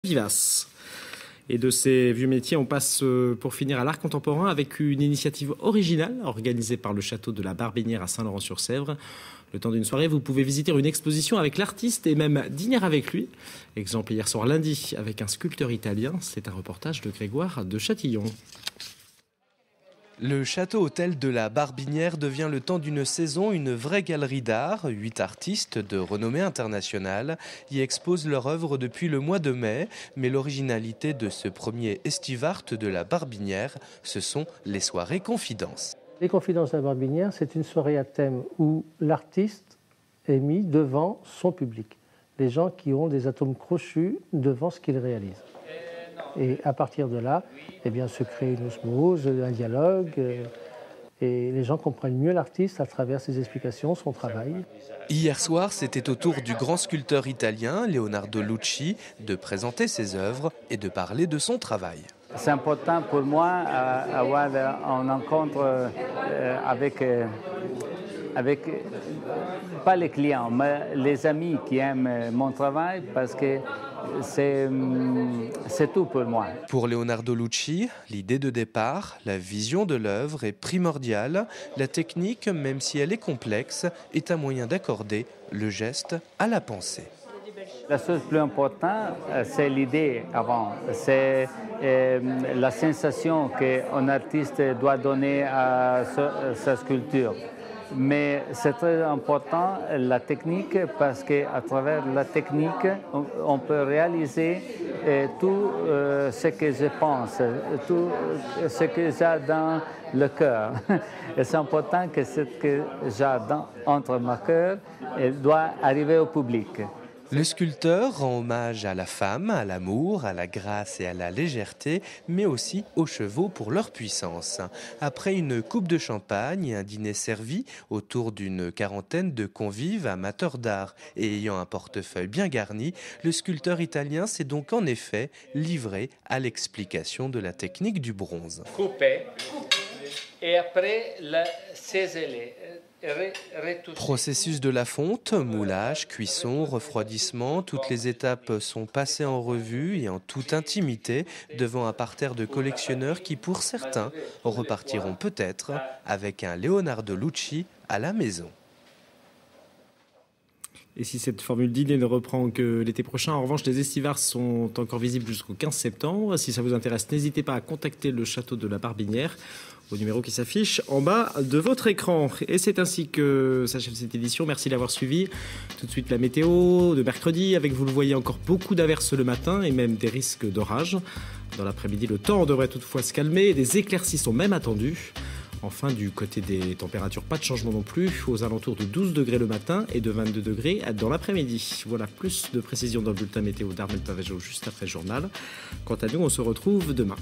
vivaces. Et de ces vieux métiers, on passe pour finir à l'art contemporain avec une initiative originale organisée par le château de la Barbinière à Saint-Laurent-sur-Sèvre. Le temps d'une soirée, vous pouvez visiter une exposition avec l'artiste et même dîner avec lui. Exemple hier soir lundi avec un sculpteur italien. C'est un reportage de Grégoire de Châtillon. Le château-hôtel de la Barbinière devient le temps d'une saison une vraie galerie d'art. 8 artistes de renommée internationale y exposent leur œuvre depuis le mois de mai. Mais l'originalité de ce premier estivart de la Barbinière, ce sont les soirées confidences. Les confidences de la Barbinière, c'est une soirée à thème où l'artiste est mis devant son public. Les gens qui ont des atomes crochus devant ce qu'il réalise. Et à partir de là, eh bien, se crée une osmose, un dialogue, et les gens comprennent mieux l'artiste à travers ses explications, son travail. Hier soir, c'était au tour du grand sculpteur italien Leonardo Lucci de présenter ses œuvres et de parler de son travail. C'est important pour moi d'avoir une rencontre avec pas les clients, mais les amis qui aiment mon travail parce que c'est tout pour moi. Pour Leonardo Lucci, l'idée de départ, la vision de l'œuvre est primordiale. La technique, même si elle est complexe, est un moyen d'accorder le geste à la pensée. La chose plus importante, c'est l'idée avant. C'est la sensation qu'un artiste doit donner à sa sculpture. Mais c'est très important la technique parce qu'à travers la technique, on peut réaliser tout ce que je pense, tout ce que j'ai dans le cœur. Et c'est important que ce que j'ai entre mon cœur doit arriver au public. Le sculpteur rend hommage à la femme, à l'amour, à la grâce et à la légèreté, mais aussi aux chevaux pour leur puissance. Après une coupe de champagne et un dîner servi autour d'une quarantaine de convives amateurs d'art et ayant un portefeuille bien garni, le sculpteur italien s'est donc en effet livré à l'explication de la technique du bronze. Couper et après le ciseler. Processus de la fonte, moulage, cuisson, refroidissement, toutes les étapes sont passées en revue et en toute intimité devant un parterre de collectionneurs qui, pour certains, repartiront peut-être avec un Leonardo Lucci à la maison. Et si cette formule dîner ne reprend que l'été prochain, en revanche, les estivars sont encore visibles jusqu'au 15 septembre. Si ça vous intéresse, n'hésitez pas à contacter le château de la Barbinière au numéro qui s'affiche en bas de votre écran. Et c'est ainsi que s'achève cette édition. Merci d'avoir suivi. Tout de suite, la météo de mercredi, avec, vous le voyez, encore beaucoup d'averses le matin et même des risques d'orage. Dans l'après-midi, le temps devrait toutefois se calmer et des éclaircies sont même attendues. Enfin, du côté des températures, pas de changement non plus, aux alentours de 12 degrés le matin et de 22 degrés dans l'après-midi. Voilà, plus de précisions dans le bulletin météo d'Armel Pavageau juste après le journal. Quant à nous, on se retrouve demain.